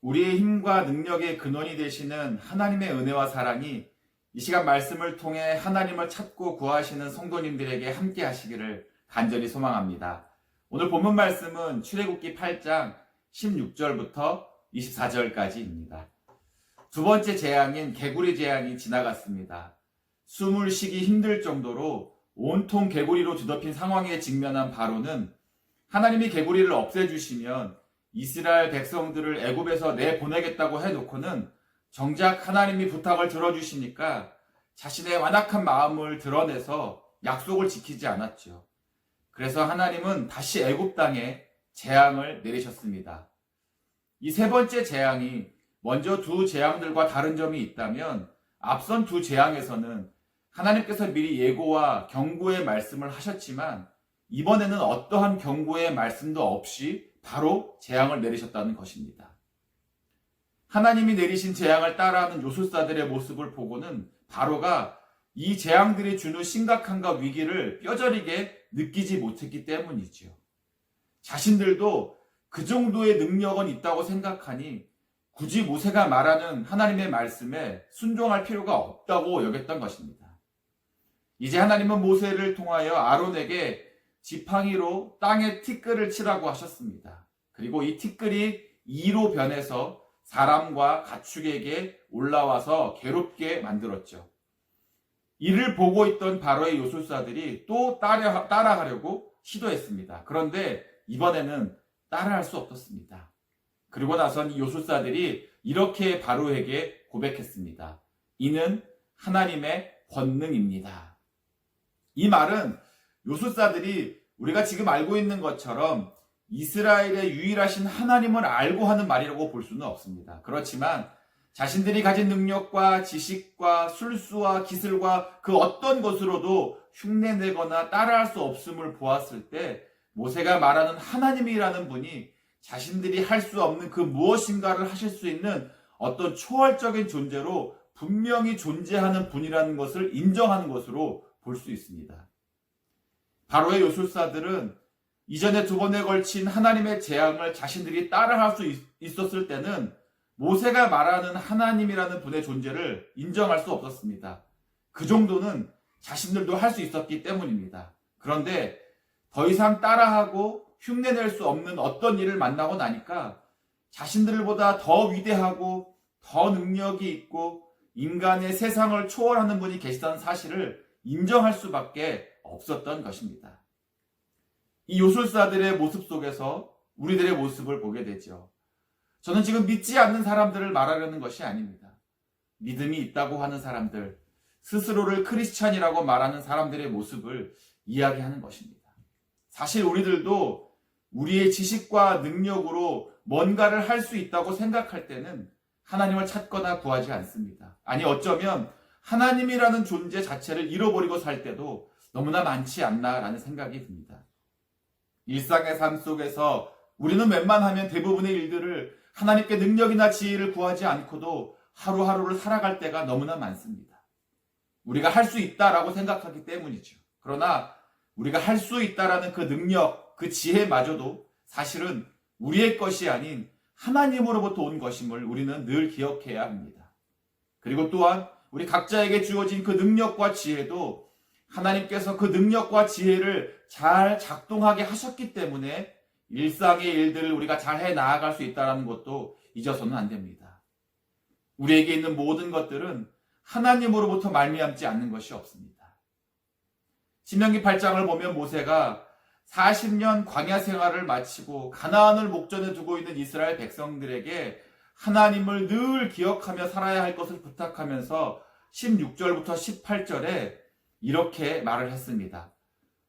우리의 힘과 능력의 근원이 되시는 하나님의 은혜와 사랑이 이 시간 말씀을 통해 하나님을 찾고 구하시는 성도님들에게 함께 하시기를 간절히 소망합니다. 오늘 본문 말씀은 출애굽기 8장 16절부터 24절까지입니다. 두 번째 재앙인 개구리 재앙이 지나갔습니다. 숨을 쉬기 힘들 정도로 온통 개구리로 뒤덮인 상황에 직면한 바로는 하나님이 개구리를 없애주시면 이스라엘 백성들을 애굽에서 내보내겠다고 해놓고는 정작 하나님이 부탁을 들어주시니까 자신의 완악한 마음을 드러내서 약속을 지키지 않았죠. 그래서 하나님은 다시 애굽 땅에 재앙을 내리셨습니다. 이 세 번째 재앙이 먼저 두 재앙들과 다른 점이 있다면 앞선 두 재앙에서는 하나님께서 미리 예고와 경고의 말씀을 하셨지만 이번에는 어떠한 경고의 말씀도 없이 바로 재앙을 내리셨다는 것입니다. 하나님이 내리신 재앙을 따라하는 요술사들의 모습을 보고는 바로가 이 재앙들이 주는 심각함과 위기를 뼈저리게 느끼지 못했기 때문이죠. 자신들도 그 정도의 능력은 있다고 생각하니 굳이 모세가 말하는 하나님의 말씀에 순종할 필요가 없다고 여겼던 것입니다. 이제 하나님은 모세를 통하여 아론에게 지팡이로 땅에 티끌을 치라고 하셨습니다. 그리고 이 티끌이 이로 변해서 사람과 가축에게 올라와서 괴롭게 만들었죠. 이를 보고 있던 바로의 요술사들이 또 따라하려고 시도했습니다. 그런데 이번에는 따라할 수 없었습니다. 그리고 나선 이 요술사들이 이렇게 바로에게 고백했습니다. 이는 하나님의 권능입니다. 이 말은 요술사들이 우리가 지금 알고 있는 것처럼 이스라엘의 유일하신 하나님을 알고 하는 말이라고 볼 수는 없습니다. 그렇지만 자신들이 가진 능력과 지식과 술수와 기술과 그 어떤 것으로도 흉내내거나 따라할 수 없음을 보았을 때 모세가 말하는 하나님이라는 분이 자신들이 할 수 없는 그 무엇인가를 하실 수 있는 어떤 초월적인 존재로 분명히 존재하는 분이라는 것을 인정하는 것으로 볼 수 있습니다. 바로의 요술사들은 이전에 두 번에 걸친 하나님의 재앙을 자신들이 따라할 수 있었을 때는 모세가 말하는 하나님이라는 분의 존재를 인정할 수 없었습니다. 그 정도는 자신들도 할 수 있었기 때문입니다. 그런데 더 이상 따라하고 흉내낼 수 없는 어떤 일을 만나고 나니까 자신들보다 더 위대하고 더 능력이 있고 인간의 세상을 초월하는 분이 계시다는 사실을 인정할 수밖에 없었던 것입니다. 이 요술사들의 모습 속에서 우리들의 모습을 보게 되죠. 저는 지금 믿지 않는 사람들을 말하려는 것이 아닙니다. 믿음이 있다고 하는 사람들, 스스로를 크리스찬이라고 말하는 사람들의 모습을 이야기하는 것입니다. 사실 우리들도 우리의 지식과 능력으로 뭔가를 할 수 있다고 생각할 때는 하나님을 찾거나 구하지 않습니다. 아니 어쩌면 하나님이라는 존재 자체를 잃어버리고 살 때도 너무나 많지 않나라는 생각이 듭니다. 일상의 삶 속에서 우리는 웬만하면 대부분의 일들을 하나님께 능력이나 지혜를 구하지 않고도 하루하루를 살아갈 때가 너무나 많습니다. 우리가 할 수 있다라고 생각하기 때문이죠. 그러나 우리가 할 수 있다라는 그 능력, 그 지혜마저도 사실은 우리의 것이 아닌 하나님으로부터 온 것임을 우리는 늘 기억해야 합니다. 그리고 또한 우리 각자에게 주어진 그 능력과 지혜도 하나님께서 그 능력과 지혜를 잘 작동하게 하셨기 때문에 일상의 일들을 우리가 잘 해 나아갈 수 있다는 것도 잊어서는 안 됩니다. 우리에게 있는 모든 것들은 하나님으로부터 말미암지 않는 것이 없습니다. 신명기 8장을 보면 모세가 40년 광야 생활을 마치고 가나안을 목전에 두고 있는 이스라엘 백성들에게 하나님을 늘 기억하며 살아야 할 것을 부탁하면서 16절부터 18절에 이렇게 말을 했습니다.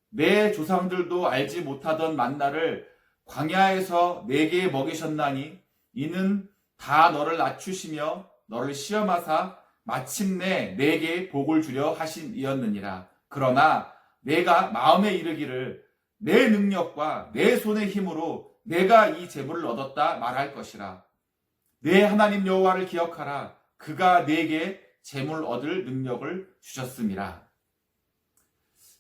내 조상들도 알지 못하던 만나를 광야에서 내게 먹이셨나니 이는 다 너를 낮추시며 너를 시험하사 마침내 내게 복을 주려 하심이었느니라. 그러나 내가 마음에 이르기를 내 능력과 내 손의 힘으로 내가 이 재물을 얻었다 말할 것이라. 내 하나님 여호와를 기억하라. 그가 내게 재물 얻을 능력을 주셨음이라.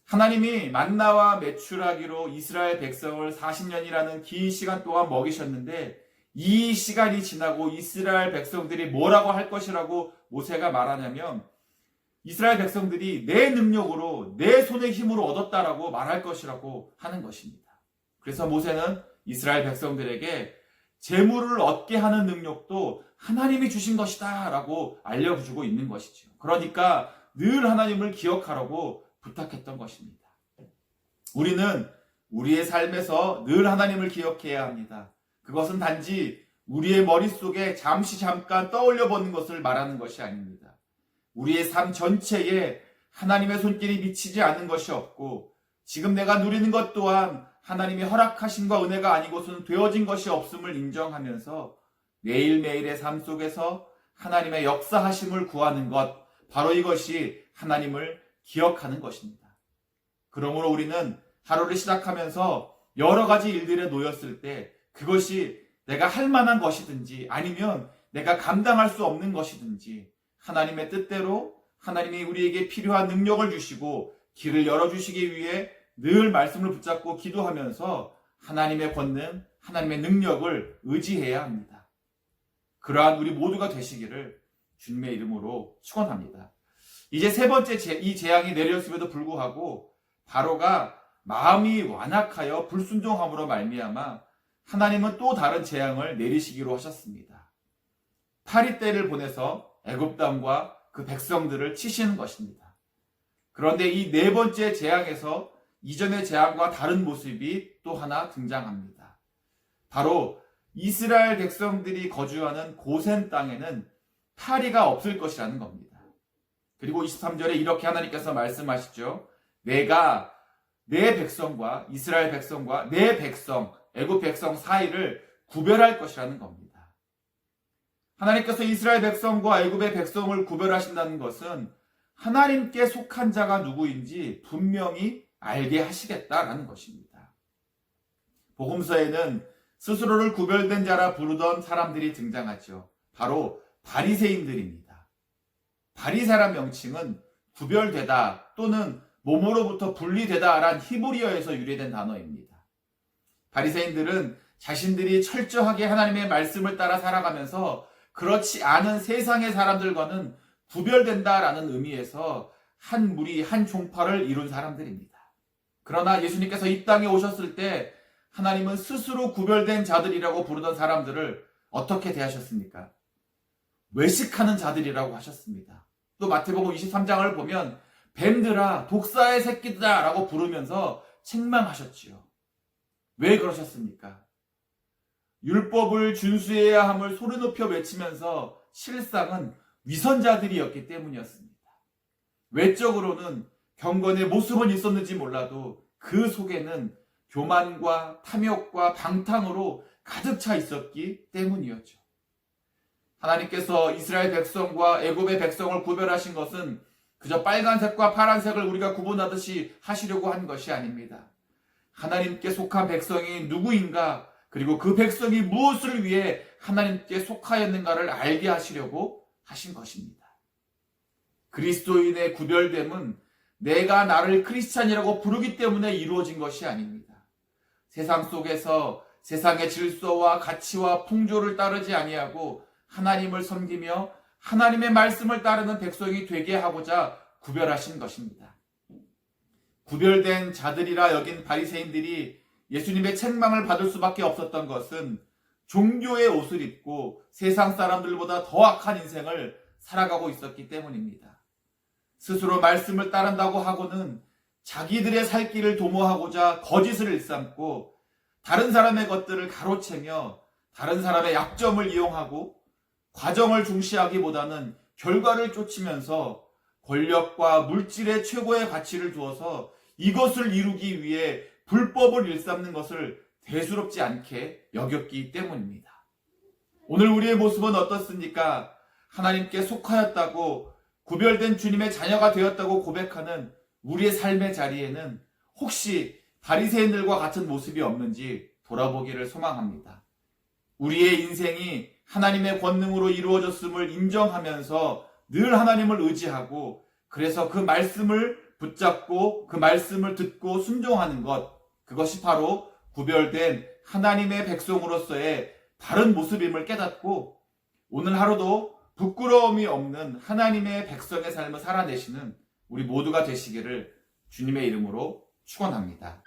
하나님이 만나와 메추라기로 이스라엘 백성을 40년이라는 긴 시간 동안 먹이셨는데 이 시간이 지나고 이스라엘 백성들이 뭐라고 할 것이라고 모세가 말하냐면 이스라엘 백성들이 내 능력으로 내 손의 힘으로 얻었다라고 말할 것이라고 하는 것입니다. 그래서 모세는 이스라엘 백성들에게 재물을 얻게 하는 능력도 하나님이 주신 것이다 라고 알려주고 있는 것이죠. 그러니까 늘 하나님을 기억하라고 부탁했던 것입니다. 우리는 우리의 삶에서 늘 하나님을 기억해야 합니다. 그것은 단지 우리의 머릿속에 잠깐 떠올려 보는 것을 말하는 것이 아닙니다. 우리의 삶 전체에 하나님의 손길이 미치지 않은 것이 없고 지금 내가 누리는 것 또한 하나님의 허락하심과 은혜가 아니고서는 되어진 것이 없음을 인정하면서 매일매일의 삶 속에서 하나님의 역사하심을 구하는 것, 바로 이것이 하나님을 기억하는 것입니다. 그러므로 우리는 하루를 시작하면서 여러 가지 일들에 놓였을 때 그것이 내가 할 만한 것이든지 아니면 내가 감당할 수 없는 것이든지 하나님의 뜻대로 하나님이 우리에게 필요한 능력을 주시고 길을 열어주시기 위해 늘 말씀을 붙잡고 기도하면서 하나님의 권능, 하나님의 능력을 의지해야 합니다. 그러한 우리 모두가 되시기를 주님의 이름으로 축원합니다. 이제 세 번째 이 재앙이 내렸음에도 불구하고 바로가 마음이 완악하여 불순종함으로 말미암아 하나님은 또 다른 재앙을 내리시기로 하셨습니다. 파리떼를 보내서 애굽 땅과 그 백성들을 치시는 것입니다. 그런데 이 네 번째 재앙에서 이전의 재앙과 다른 모습이 또 하나 등장합니다. 바로 이스라엘 백성들이 거주하는 고센 땅에는 파리가 없을 것이라는 겁니다. 그리고 23절에 이렇게 하나님께서 말씀하시죠. 내가 내 백성과 이스라엘 백성과 내 백성, 애굽 백성 사이를 구별할 것이라는 겁니다. 하나님께서 이스라엘 백성과 애굽의 백성을 구별하신다는 것은 하나님께 속한 자가 누구인지 분명히 알게 하시겠다라는 것입니다. 복음서에는 스스로를 구별된 자라 부르던 사람들이 등장하죠. 바로 바리새인들입니다. 바리새란 명칭은 구별되다 또는 몸으로부터 분리되다라는 히브리어에서 유래된 단어입니다. 바리새인들은 자신들이 철저하게 하나님의 말씀을 따라 살아가면서 그렇지 않은 세상의 사람들과는 구별된다라는 의미에서 한 무리, 한 종파를 이룬 사람들입니다. 그러나 예수님께서 이 땅에 오셨을 때 하나님은 스스로 구별된 자들이라고 부르던 사람들을 어떻게 대하셨습니까? 외식하는 자들이라고 하셨습니다. 또 마태복음 23장을 보면 뱀들아, 독사의 새끼들아 라고 부르면서 책망하셨지요. 왜 그러셨습니까? 율법을 준수해야 함을 소리 높여 외치면서 실상은 위선자들이었기 때문이었습니다. 외적으로는 경건의 모습은 있었는지 몰라도 그 속에는 교만과 탐욕과 방탕으로 가득 차 있었기 때문이었죠. 하나님께서 이스라엘 백성과 애굽의 백성을 구별하신 것은 그저 빨간색과 파란색을 우리가 구분하듯이 하시려고 한 것이 아닙니다. 하나님께 속한 백성이 누구인가, 그리고 그 백성이 무엇을 위해 하나님께 속하였는가를 알게 하시려고 하신 것입니다. 그리스도인의 구별됨은 내가 나를 크리스찬이라고 부르기 때문에 이루어진 것이 아닙니다. 세상 속에서 세상의 질서와 가치와 풍조를 따르지 아니하고 하나님을 섬기며 하나님의 말씀을 따르는 백성이 되게 하고자 구별하신 것입니다. 구별된 자들이라 여긴 바리새인들이 예수님의 책망을 받을 수밖에 없었던 것은 종교의 옷을 입고 세상 사람들보다 더 악한 인생을 살아가고 있었기 때문입니다. 스스로 말씀을 따른다고 하고는 자기들의 살 길을 도모하고자 거짓을 일삼고 다른 사람의 것들을 가로채며 다른 사람의 약점을 이용하고 과정을 중시하기보다는 결과를 쫓으면서 권력과 물질의 최고의 가치를 두어서 이것을 이루기 위해 불법을 일삼는 것을 대수롭지 않게 여겼기 때문입니다. 오늘 우리의 모습은 어떻습니까? 하나님께 속하였다고 구별된 주님의 자녀가 되었다고 고백하는 우리의 삶의 자리에는 혹시 바리새인들과 같은 모습이 없는지 돌아보기를 소망합니다. 우리의 인생이 하나님의 권능으로 이루어졌음을 인정하면서 늘 하나님을 의지하고 그래서 그 말씀을 붙잡고 그 말씀을 듣고 순종하는 것, 그것이 바로 구별된 하나님의 백성으로서의 다른 모습임을 깨닫고 오늘 하루도 부끄러움이 없는 하나님의 백성의 삶을 살아내시는 우리 모두가 되시기를 주님의 이름으로 축원합니다.